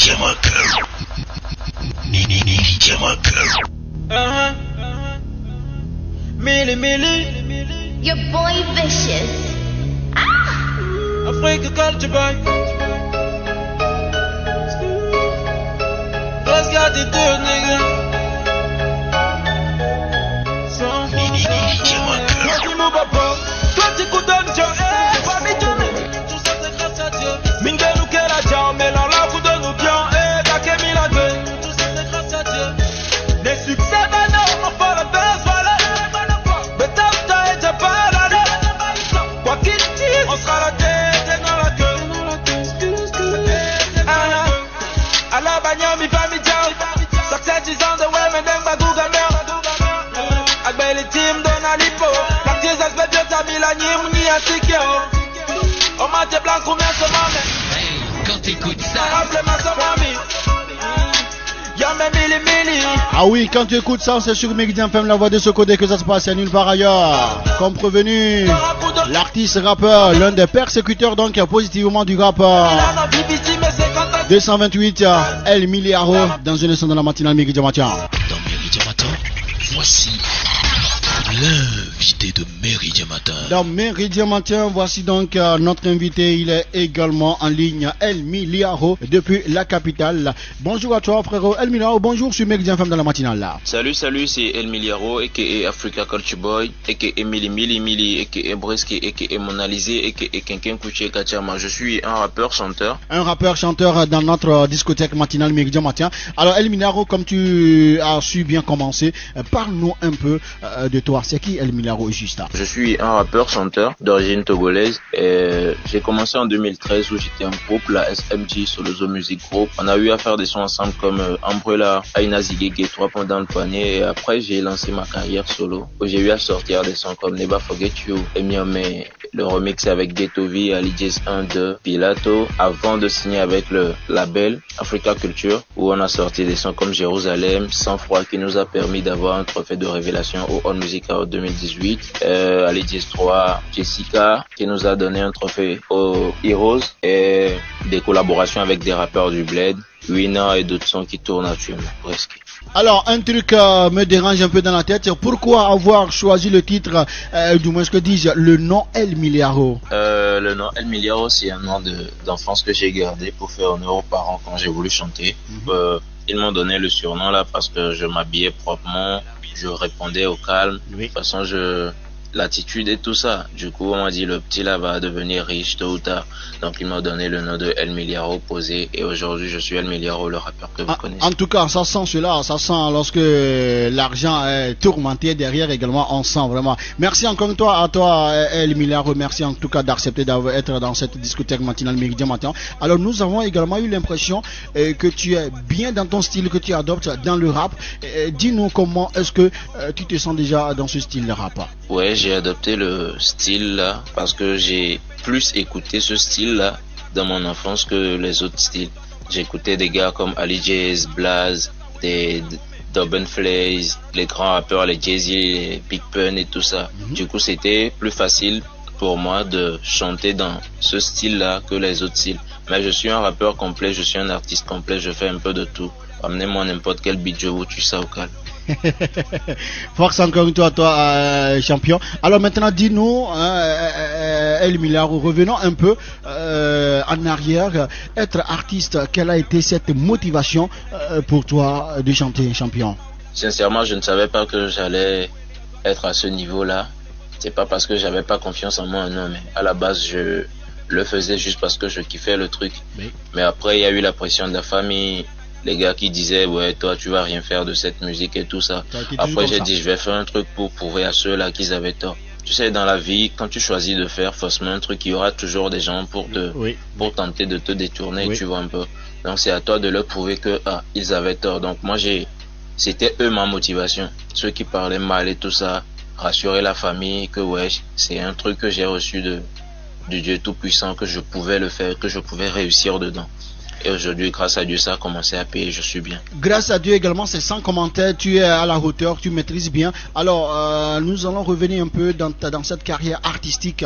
Your boy vicious. Africa culture boy. Let's get it to nigga. So, toi tu coûtes un job, famille tu sais c'est grâce à Dieu. Mingue nous qu'elle a déjà, mais là là vous donne nous bien, t'as qu'à mis la gueule. Tu sais c'est grâce à Dieu. Les succès maintenant, on fait la baisse, voilà. Mais t'as déjà pas la tête. Quoi qu'il dise, on sera la tête dans la queue. À la bagnole, mi famille jump. Success is on the way, mais d'un bagou gamin. Avec les teams dans la lipo. Ah oui, quand tu écoutes ça, c'est sur Meridian FM, la voix de ce côté que ça se passe, nulle part ailleurs. Comme prévenu, l'artiste rappeur, l'un des persécuteurs donc positivement du rap. 228, El Miliaro, dans une leçon de la matinale Meridian Matin. Dans Meridian Matin, voici l'invité de Meridian Matin. Dans Meridian Matin, voici donc notre invité. Il est également en ligne, El Miliaro, depuis la capitale. Bonjour à toi, frérot. El Miliaro, bonjour sur Meridian FM dans la matinale là. Salut, c'est El Miliaro, a.k.a. Africa Culture Boy, a.k.a. Mili, a.k.a. Breski, a.k.a. Monalisé, a.k.a. Kenken Kouché Kachama. Je suis un rappeur-chanteur. Un rappeur-chanteur dans notre discothèque matinale Meridian Matin. Alors, El Miliaro, comme tu as su bien commencer, parle-nous un peu de toi. C'est qui El Miliaro juste? Je suis un rappeur-chanteur d'origine togolaise et j'ai commencé en 2013 où j'étais en groupe, la SMG Solozo Music Group. On a eu à faire des sons ensemble comme Umbrella, Aina Zigege, 3 points dans le poignet, et après j'ai lancé ma carrière solo où j'ai eu à sortir des sons comme Never Forget You, Emiome, le remix avec Ghetto V, Ali Jazz 1, 2, Pilato, avant de signer avec le label Africa Culture où on a sorti des sons comme Jérusalem, Sans Froid qui nous a permis d'avoir un trophée de révélation au On Music Award 2018, Ali Jazz 3, Jessica qui nous a donné un trophée aux Heroes et des collaborations avec des rappeurs du Bled, Wina et d'autres sons qui tournent actuellement presque. Alors, un truc me dérange un peu dans la tête. Pourquoi avoir choisi le titre, du moins ce que disent, le nom El Miliaro? Le nom El Miliaro, c'est un nom d'enfance que j'ai gardé pour faire honneur aux parents quand j'ai voulu chanter. Ils m'ont donné le surnom là parce que je m'habillais proprement, je répondais au calme. De toute façon, l'attitude et tout ça. Du coup, on m'a dit le petit là va devenir riche tôt ou tard. Donc, ils m'ont donné le nom de El Miliaro posé. Et aujourd'hui, je suis El Miliaro, le rappeur que vous connaissez. En tout cas, ça sent cela. Ça sent lorsque l'argent est tourmenté derrière également. On sent vraiment. Merci encore une fois à toi, El Miliaro. Merci en tout cas d'accepter d'être dans cette discothèque matinale Meridian Matin. Alors, nous avons également eu l'impression que tu es bien dans ton style que tu adoptes dans le rap. Dis-nous comment est-ce que tu te sens déjà dans ce style de rap? Ouais, j'ai adopté le style là parce que j'ai plus écouté ce style là dans mon enfance que les autres styles. J'écoutais des gars comme Ali Jazz, Blaze, des Dubben Flays, les grands rappeurs, les Jay-Z, les Big Pun et tout ça. Du coup, c'était plus facile pour moi de chanter dans ce style là que les autres styles. Mais je suis un rappeur complet, je suis un artiste complet, je fais un peu de tout. Amenez-moi n'importe quel beat, je vous tue ça au calme. Force encore une fois à toi, champion. Alors maintenant, dis-nous, El Miliaro, revenons un peu en arrière. Être artiste, quelle a été cette motivation pour toi de chanter, champion? Sincèrement, je ne savais pas que j'allais être à ce niveau-là. C'est pas parce que j'avais pas confiance en moi, non, mais à la base, je le faisais juste parce que je kiffais le truc. Mais après, il y a eu la pression de la famille. Les gars qui disaient ouais toi tu vas rien faire de cette musique et tout ça. Après j'ai dit je vais faire un truc pour prouver à ceux-là qu'ils avaient tort. Tu sais dans la vie quand tu choisis de faire forcément un truc il y aura toujours des gens pour tenter de te détourner, tu vois un peu. Donc c'est à toi de leur prouver que ils avaient tort. Donc moi c'était eux ma motivation. Ceux qui parlaient mal et tout ça, rassurer la famille que ouais c'est un truc que j'ai reçu du Dieu tout puissant, que je pouvais le faire, que je pouvais réussir dedans. Et aujourd'hui, grâce à Dieu, ça a commencé à payer, je suis bien. Grâce à Dieu également, c'est sans commentaire, tu es à la hauteur, tu maîtrises bien. Alors, nous allons revenir un peu dans cette carrière artistique,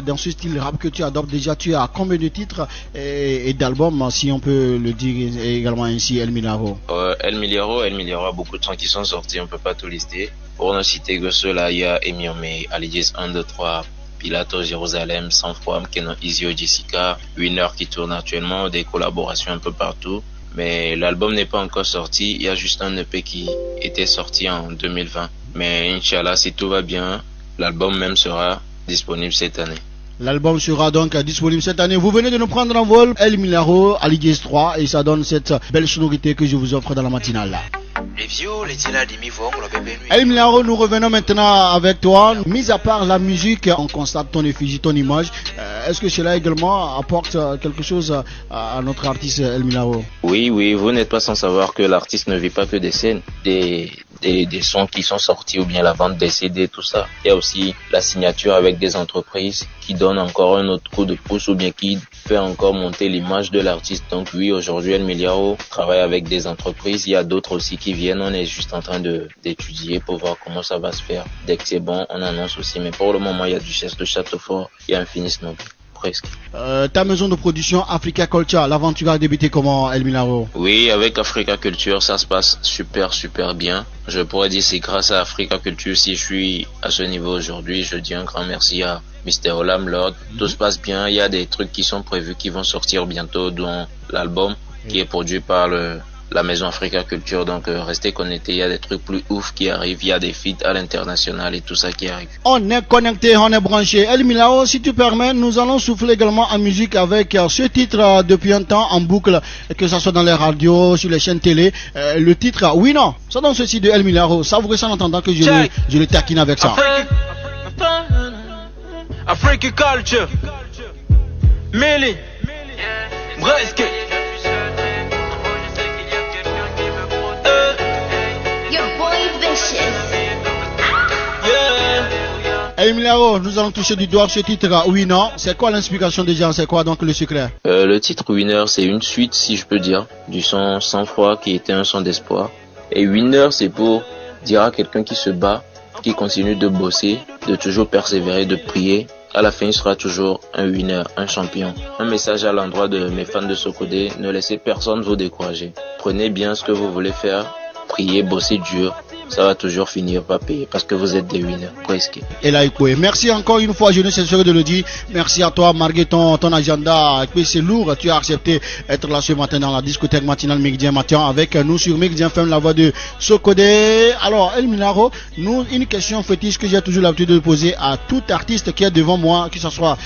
dans ce style rap que tu adoptes déjà. Tu as combien de titres et d'albums, si on peut le dire également ainsi, El Milaro? El Milaro a beaucoup de sons qui sont sortis, on peut pas tout lister. Pour ne citer que ceux-là, il y a Emiome, Alidies 1, 2, 3, Pilato, Jérusalem, Sang-Froid, Mkeno, Izio, Jessica, Winner qui tourne actuellement, des collaborations un peu partout. Mais l'album n'est pas encore sorti, il y a juste un EP qui était sorti en 2020. Mais Inch'Allah, si tout va bien, l'album même sera disponible cette année. L'album sera donc disponible cette année. Vous venez de nous prendre en vol, El Milaro, Alidies 3, et ça donne cette belle sonorité que je vous offre dans la matinale là. El Milaro, nous revenons maintenant avec toi. Mis à part la musique, on constate ton effigie, ton image. Est-ce que cela également apporte quelque chose à notre artiste El Milaro? Oui, vous n'êtes pas sans savoir que l'artiste ne vit pas que des scènes, des sons qui sont sortis ou bien la vente des CD, tout ça. Il y a aussi la signature avec des entreprises qui donnent encore un autre coup de pouce ou bien qui fait encore monter l'image de l'artiste. Donc oui, aujourd'hui El Milaro travaille avec des entreprises. Il y a d'autres aussi qui viennent. On est juste en train d'étudier pour voir comment ça va se faire. Dès que c'est bon, on annonce aussi. Mais pour le moment, il y a Duchesse de Châteaufort, il y a Infinis Mobile. Presque. Ta maison de production Africa Culture, l'aventure a débuté comment, El Milaro? Oui, avec Africa Culture, ça se passe super bien. Je pourrais dire c'est grâce à Africa Culture si je suis à ce niveau aujourd'hui. Je dis un grand merci à Mr. Olam Lord. Tout se passe bien, il y a des trucs qui sont prévus qui vont sortir bientôt, dont l'album qui est produit par la maison Africa Culture. Donc restez connectés, il y a des trucs plus ouf qui arrivent, il y a des feats à l'international et tout ça qui arrive. On est connecté, on est branché. El Milaro, si tu permets, nous allons souffler également en musique avec ce titre depuis un temps en boucle, que ce soit dans les radios, sur les chaînes télé. Le titre, oui non, ça donne ceci de El Milaro. Ça vous ça en entendant que je le taquine avec ça. Africa Culture, Millie, Bresque. El Milaro, nous allons toucher du doigt ce titre Winner. C'est quoi l'inspiration déjà? C'est quoi donc le secret? Le titre Winner, c'est une suite, si je peux dire, du son Sang-Froid qui était un son d'espoir. Et Winner, c'est pour dire à quelqu'un qui se bat, qui continue de bosser, de toujours persévérer, de prier. À la fin, il sera toujours un winner, un champion. Un message à l'endroit de mes fans de Socodé, ne laissez personne vous décourager. Prenez bien ce que vous voulez faire, priez, bossez dur. Ça va toujours finir par payer parce que vous êtes des winners, presque. Et là, merci encore une fois, je ne cesserai de le dire. Merci à toi, Marguerite, ton agenda. C'est lourd, tu as accepté d'être là ce matin dans la discothèque matinale Méridien Matin avec nous sur Méridien FM, la voix de Socodé. Alors, El Milaro, une question fétiche que j'ai toujours l'habitude de poser à tout artiste qui est devant moi, que ce soit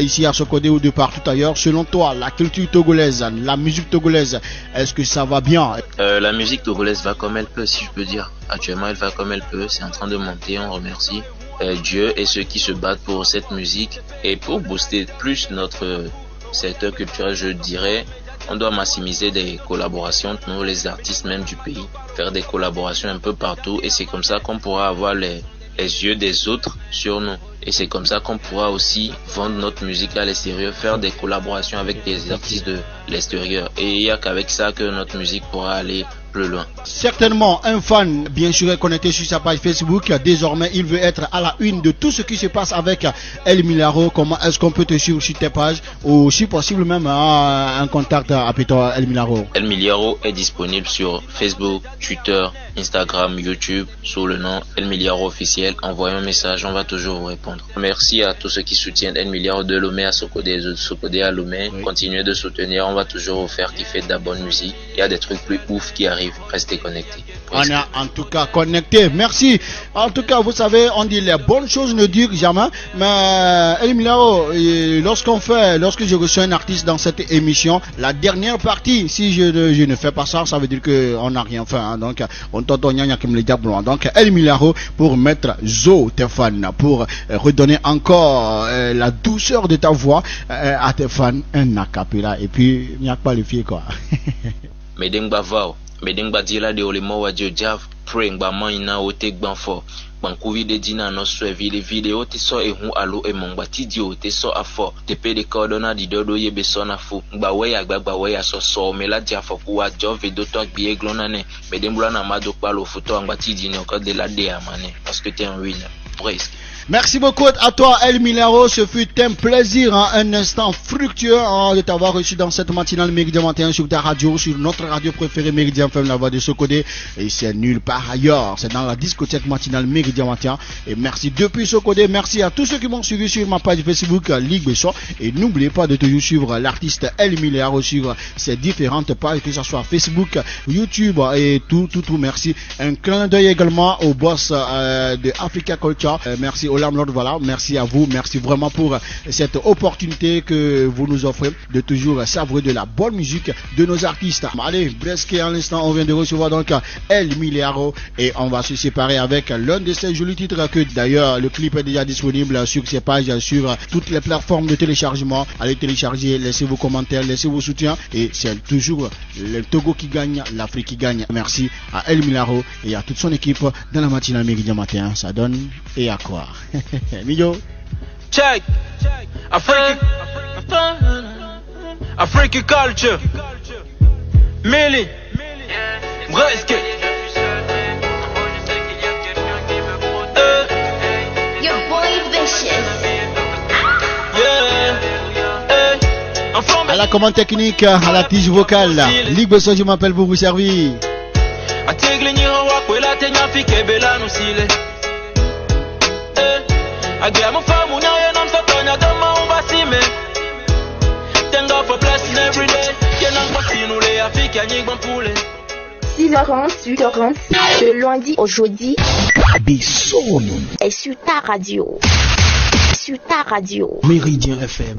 ici à Socodé ou de partout ailleurs. Selon toi, la culture togolaise, la musique togolaise, est-ce que ça va bien? La musique togolaise va comme elle peut, si je peux dire. Actuellement, elle va comme elle peut, c'est en train de monter, on remercie Dieu et ceux qui se battent pour cette musique. Et pour booster plus notre secteur culturel, je dirais, on doit maximiser des collaborations entre nous, les artistes même du pays, faire des collaborations un peu partout et c'est comme ça qu'on pourra avoir les yeux des autres sur nous. Et c'est comme ça qu'on pourra aussi vendre notre musique à l'extérieur, faire des collaborations avec des artistes de l'extérieur. Et il n'y a qu'avec ça que notre musique pourra aller plus loin. Certainement, un fan, bien sûr, est connecté sur sa page Facebook. Désormais, il veut être à la une de tout ce qui se passe avec El Milaro. Comment est-ce qu'on peut te suivre sur tes pages ou si possible même un contact avec toi, El Milaro? El Milaro est disponible sur Facebook, Twitter, Instagram, YouTube sous le nom El Milaro officiel. Envoyez un message, on va toujours vous répondre. Merci à tous ceux qui soutiennent El Milaro de Lomé à Socodé, de Socodé à Lomé. Oui. Continuez de soutenir, on va toujours vous faire kiffer de la bonne musique. Il y a des trucs plus ouf qui arrivent. Restez connectés. On est en tout cas connectés. Merci. En tout cas, vous savez, on dit les bonnes choses ne durent jamais. Mais El Milaro, lorsque je reçois un artiste dans cette émission, la dernière partie, si je ne fais pas ça, ça veut dire qu'on n'a rien fait. Hein. Donc, on t'entend comme les diables. Donc, El Milaro pour mettre Zo tes fans, pour redonner encore la douceur de ta voix à tes fans, un acapella. Et puis, il n'y a pas les filles, quoi. Medeng Bavao. Medeng Badila de Olemo Wadio Jav, Preng Baman Ina Otek Banfo. Bankuvi de Dina no suevi les vidéos te so e hu alo e mongba tidio te so afo te pe de cordona di dodo ye besona fu gba we ya so me la dia fo ku wa jove do to gbe glona ne me dembula na mado palo futo ngba tidi ne ko de la de amane parce que t'es un winner presque. Merci beaucoup à toi El Milaro, ce fut un plaisir, un instant fructueux de t'avoir reçu dans cette matinale Méridien Matin sur ta radio, sur notre radio préférée Méridien FM, la voix de Sokode, et c'est nulle part ailleurs, c'est dans la discothèque matinale Méridien Matin, et merci depuis Sokode, merci à tous ceux qui m'ont suivi sur ma page Facebook Ligue Besson, et n'oubliez pas de toujours suivre l'artiste El Milaro sur ses différentes pages, que ce soit Facebook, YouTube et tout, merci. Un clin d'œil également au boss de Africa Culture, merci voilà, merci à vous, merci vraiment pour cette opportunité que vous nous offrez de toujours savourer de la bonne musique de nos artistes. Allez, presque à l'instant, on vient de recevoir donc El Milaro et on va se séparer avec l'un de ces jolis titres que d'ailleurs le clip est déjà disponible sur ses pages, sur toutes les plateformes de téléchargement. Allez télécharger, laissez vos commentaires, laissez vos soutiens et c'est toujours le Togo qui gagne, l'Afrique qui gagne. Merci à El Milaro et à toute son équipe dans la matinale Méridien Matin. Ça donne et à quoi. Mijo. Check. Africa culture. Millie. Bresque. Your boy Vicious. À la commande technique, à la tige vocale, Ligue Besson, je m'appelle pour vous servir. Agamo famu nyaye na msatonya dama umbasime. Tenga for blessing every day. Kenan kwatinu le afiki anyigban pule. 6h40 de lundi au jeudi. Besson. Et sur ta radio. Méridien FM.